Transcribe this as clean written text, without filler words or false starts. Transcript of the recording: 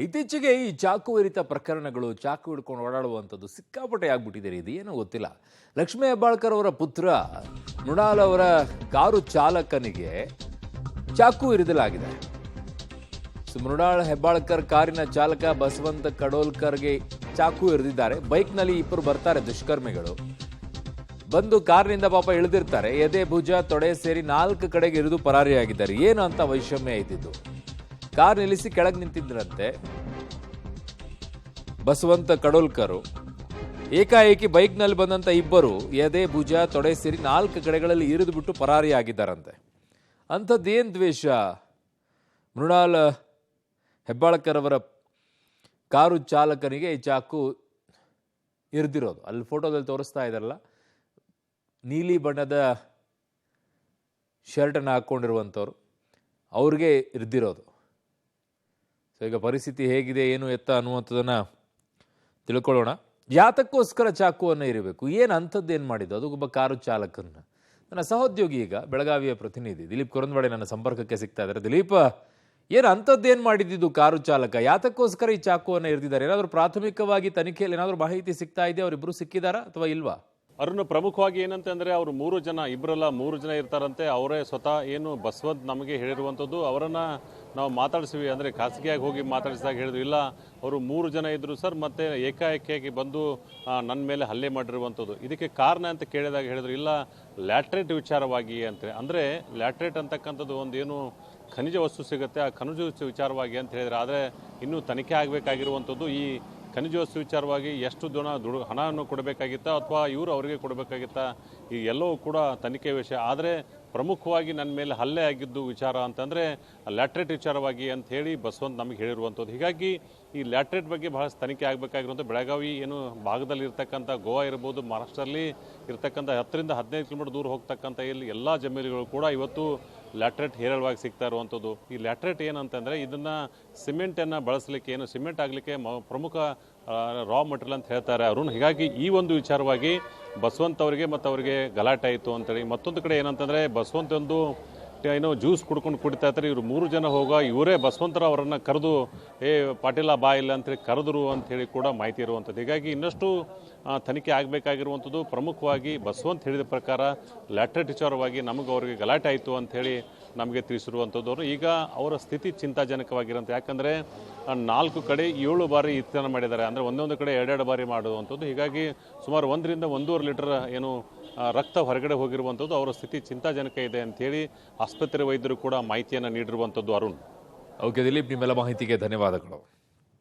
ಇತ್ತೀಚೆಗೆ ಈ ಚಾಕು ಇರಿತ ಪ್ರಕರಣಗಳು ಚಾಕು ಹಿಡ್ಕೊಂಡು ಓಡಾಡುವಂಥದ್ದು ಸಿಕ್ಕಾಪಟ್ಟೆ ಆಗ್ಬಿಟ್ಟಿದೆ. ಇದು ಏನೋ ಗೊತ್ತಿಲ್ಲ. ಲಕ್ಷ್ಮೀ ಹೆಬ್ಬಾಳ್ಕರ್ ಅವರ ಪುತ್ರ ಮೃಣಾಲ್ ಅವರ ಕಾರು ಚಾಲಕನಿಗೆ ಚಾಕು ಇರಿದಲಾಗಿದೆ. ಮೃಣಾಲ್ ಹೆಬ್ಬಾಳ್ಕರ್ ಕಾರಿನ ಚಾಲಕ ಬಸವಂತ ಕಡೋಲ್ಕರ್ಗೆ ಚಾಕು ಇರಿದಿದ್ದಾರೆ. ಬೈಕ್ನಲ್ಲಿ ಇಬ್ಬರು ಬರ್ತಾರೆ ದುಷ್ಕರ್ಮಿಗಳು. ಬಂದು ಕಾರಿನಿಂದ ಪಾಪ ಇಳಿದಿರ್ತಾರೆ. ಎದೆ ಭುಜ ತೊಡೆ ಸೇರಿ 4 ಕಡೆಗೆ ಇರಿದು ಪರಾರಿಯಾಗಿದ್ದಾರೆ. ಏನು ಅಂತ ವೈಷಮ್ಯ ಇದ್ದಿದ್ದು. ಕಾರ್ ನಿಲ್ಲಿಸಿ ಕೆಳಗೆ ನಿಂತಿದ್ರಂತೆ ಬಸವಂತ ಕಡೋಲ್ಕರ್. ಏಕಾಏಕಿ ಬೈಕ್ನಲ್ಲಿ ಬಂದಂತ ಇಬ್ಬರು ಎದೆ ಭುಜ ತೊಡೆ ಸೇರಿ 4 ಕಡೆಗಳಲ್ಲಿ ಇರಿದು ಬಿಟ್ಟು ಪರಾರಿಯಾಗಿದ್ದಾರಂತೆ. ಅಂಥದ್ದೇನು ದ್ವೇಷ ಮೃಣಾಲ್ ಹೆಬ್ಬಾಳ್ಕರ್ ಅವರ ಕಾರು ಚಾಲಕನಿಗೆ ಈ ಚಾಕು ಇರಿದಿರೋದು. ಅಲ್ಲಿ ಫೋಟೋದಲ್ಲಿ ತೋರಿಸ್ತಾ ಇದ್ದಾರಲ್ಲ, ನೀಲಿ ಬಣ್ಣದ ಶರ್ಟನ್ನು ಹಾಕ್ಕೊಂಡಿರುವಂಥವ್ರು, ಅವ್ರಿಗೆ ಇರಿದಿರೋದು. ಸೊ ಈಗ ಪರಿಸ್ಥಿತಿ ಹೇಗಿದೆ ಏನು ಎತ್ತ ಅನ್ನುವಂಥದ್ದನ್ನು ತಿಳ್ಕೊಳ್ಳೋಣ. ಯಾತಕ್ಕೋಸ್ಕರ ಚಾಕುವನ್ನು ಇರಬೇಕು, ಏನು ಅಂಥದ್ದೇನು ಮಾಡಿದ್ದು ಅದು ಒಬ್ಬ ಕಾರು ಚಾಲಕನ್ನ. ನನ್ನ ಸಹೋದ್ಯೋಗಿ ಈಗ ಬೆಳಗಾವಿಯ ಪ್ರತಿನಿಧಿ ದಿಲೀಪ್ ಕೊರಂದವಾಡೆ ನನ್ನ ಸಂಪರ್ಕಕ್ಕೆ ಸಿಗ್ತಾ ಇದ್ದಾರೆ. ದಿಲೀಪ್, ಏನು ಅಂಥದ್ದೇನು ಮಾಡಿದ್ದು ಕಾರು ಚಾಲಕ, ಯಾತಕ್ಕೋಸ್ಕರ ಈ ಚಾಕುವನ್ನು ಇರಿದಿದ್ದಾರೆ? ಏನಾದರೂ ಪ್ರಾಥಮಿಕವಾಗಿ ತನಿಖೆಯಲ್ಲಿ ಏನಾದರೂ ಮಾಹಿತಿ ಸಿಗ್ತಾ ಇದೆ? ಅವರಿಬ್ಬರು ಸಿಕ್ಕಿದಾರಾ ಅಥವಾ ಇಲ್ವಾ? ಅರುಣ್, ಪ್ರಮುಖವಾಗಿ ಏನಂತಂದ್ರೆ ಅವರು 3 ಜನ, ಇಬ್ಬರಲ್ಲ 3 ಜನ ಇರ್ತಾರಂತೆ. ಅವರೇ ಸ್ವತಃ ಏನು ಬಸವಂತ್ ನಮಗೆ ಹೇಳಿರುವಂಥದ್ದು. ಅವರನ್ನ ನಾವು ಮಾತಾಡಿಸಿವಿ, ಅಂದರೆ ಖಾಸಗಿಯಾಗಿ ಹೋಗಿ ಮಾತಾಡಿಸಿದಾಗ ಹೇಳಿದ್ರು, ಇಲ್ಲ ಅವರು 3 ಜನ ಇದ್ರು ಸರ್, ಮತ್ತೆ ಏಕಾಏಕಿಯಾಗಿ ಬಂದು ನನ್ನ ಮೇಲೆ ಹಲ್ಲೆ ಮಾಡಿರುವಂಥದ್ದು. ಇದಕ್ಕೆ ಕಾರಣ ಅಂತ ಕೇಳಿದಾಗ ಹೇಳಿದ್ರು, ಇಲ್ಲ ಲ್ಯಾಟ್ರೇಟ್ ವಿಚಾರವಾಗಿ ಅಂತ. ಅಂದರೆ ಲ್ಯಾಟ್ರೇಟ್ ಅಂತಕ್ಕಂಥದ್ದು ಒಂದೇನು ಖನಿಜ ವಸ್ತು ಸಿಗುತ್ತೆ, ಆ ಖನಿಜ ವಸ್ತು ವಿಚಾರವಾಗಿ ಅಂತ ಹೇಳಿದ್ರೆ. ಆದರೆ ಇನ್ನೂ ತನಿಖೆ ಆಗಬೇಕಾಗಿರುವಂಥದ್ದು ಈ ಖನಿಜ ವಸ್ತು ವಿಚಾರವಾಗಿ ಎಷ್ಟು ಜನ ಹಣವನ್ನು ಕೊಡಬೇಕಾಗಿತ್ತಾ ಅಥವಾ ಇವರು ಅವರಿಗೆ ಕೊಡಬೇಕಾಗಿತ್ತಾ, ಈ ಎಲ್ಲವೂ ಕೂಡ ತನಿಖೆ ವಿಷಯ. ಆದರೆ ಪ್ರಮುಖವಾಗಿ ನನ್ನ ಮೇಲೆ ಹಲ್ಲೆ ಆಗಿದ್ದು ವಿಚಾರ ಅಂತಂದರೆ ಲ್ಯಾಟ್ರೇಟ್ ವಿಚಾರವಾಗಿ ಅಂತ ಹೇಳಿ ಬಸವಂತ್ ನಮಗೆ ಹೇಳಿರುವಂಥದ್ದು. ಹೀಗಾಗಿ ಈ ಲ್ಯಾಟ್ರೇಟ್ ಬಗ್ಗೆ ಬಹಳಷ್ಟು ತನಿಖೆ ಆಗಬೇಕಾಗಿರುವಂಥ ಬೆಳಗಾವಿ ಏನು ಭಾಗದಲ್ಲಿ ಇರ್ತಕ್ಕಂಥ ಗೋವಾ ಇರ್ಬೋದು, ಮಹಾರಾಷ್ಟ್ರದಲ್ಲಿ ಇರ್ತಕ್ಕಂಥ 10ರಿಂದ 15 ಕಿಲೋಮೀಟರ್ ದೂರ ಹೋಗ್ತಕ್ಕಂಥ ಇಲ್ಲಿ ಎಲ್ಲ ಜಮೀನುಗಳು ಕೂಡ ಇವತ್ತು ಲ್ಯಾಟ್ರೇಟ್ ಹೇರಳವಾಗಿ ಸಿಗ್ತಾ ಇರುವಂಥದ್ದು. ಈ ಲ್ಯಾಟ್ರೇಟ್ ಏನಂತಂದರೆ ಇದನ್ನು ಸಿಮೆಂಟನ್ನು ಬಳಸಲಿಕ್ಕೆ, ಏನು ಸಿಮೆಂಟ್ ಆಗಲಿಕ್ಕೆ ಪ್ರಮುಖ ರಾ ಮಟೀರಿಯಲ್ ಅಂತ ಹೇಳ್ತಾರೆ ಅರುಣ್. ಹೀಗಾಗಿ ಈ ಒಂದು ವಿಚಾರವಾಗಿ ಬಸವಂತ್ ಅವರಿಗೆ ಮತ್ತು ಅವರಿಗೆ ಗಲಾಟೆ ಆಯಿತು ಅಂತೇಳಿ. ಮತ್ತೊಂದು ಕಡೆ ಏನಂತಂದರೆ ಬಸವಂತ್ ಒಂದು ಏನೋ ಜ್ಯೂಸ್ ಕುಡ್ಕೊಂಡು ಕುಡಿತಾ ಇರ್ತಾರೆ. ಇವರು 3 ಜನ ಇವರೇ ಬಸವಂತರ ಅವರನ್ನು ಕರೆದು ಪಾಟೀಲ ಬಾ ಇಲ್ಲ ಅಂತೇಳಿ ಕರೆದರು ಅಂಥೇಳಿ ಕೂಡ ಮಾಹಿತಿ ಇರುವಂಥದ್ದು. ಹೀಗಾಗಿ ಇನ್ನಷ್ಟು ತನಿಖೆ ಆಗಬೇಕಾಗಿರುವಂಥದ್ದು. ಪ್ರಮುಖವಾಗಿ ಬಸವಂತ್ ಹೇಳಿದ ಪ್ರಕಾರ ಲ್ಯಾಟ್ರೇಟ್ ವಿಚಾರವಾಗಿ ನಮಗೆ ಅವರಿಗೆ ಗಲಾಟೆ ಆಯಿತು ಅಂಥೇಳಿ ನಮಗೆ ತಿಳಿಸಿರುವಂಥದ್ದು. ಈಗ ಅವರ ಸ್ಥಿತಿ ಚಿಂತಾಜನಕವಾಗಿರೋಂಥ, ಯಾಕಂದರೆ 4 ಕಡೆ 7 ಬಾರಿ ಇತ್ತನ ಮಾಡಿದ್ದಾರೆ. ಅಂದರೆ ಒಂದೊಂದು ಕಡೆ 2 ಬಾರಿ ಮಾಡುವಂಥದ್ದು. ಹೀಗಾಗಿ ಸುಮಾರು 1ರಿಂದ 1.5 ಲೀಟರ್ ಏನು ರಕ್ತ ಹೊರಗಡೆ ಹೋಗಿರುವಂಥದ್ದು. ಅವರ ಸ್ಥಿತಿ ಚಿಂತಾಜನಕ ಇದೆ ಅಂಥೇಳಿ ಆಸ್ಪತ್ರೆ ವೈದ್ಯರು ಕೂಡ ಮಾಹಿತಿಯನ್ನು ನೀಡಿರುವಂಥದ್ದು. ಅರುಣ್. ಓಕೆ ದಿಲೀಪ್, ನಿಮ್ಮೆಲ್ಲ ಮಾಹಿತಿಗೆ ಧನ್ಯವಾದಗಳು.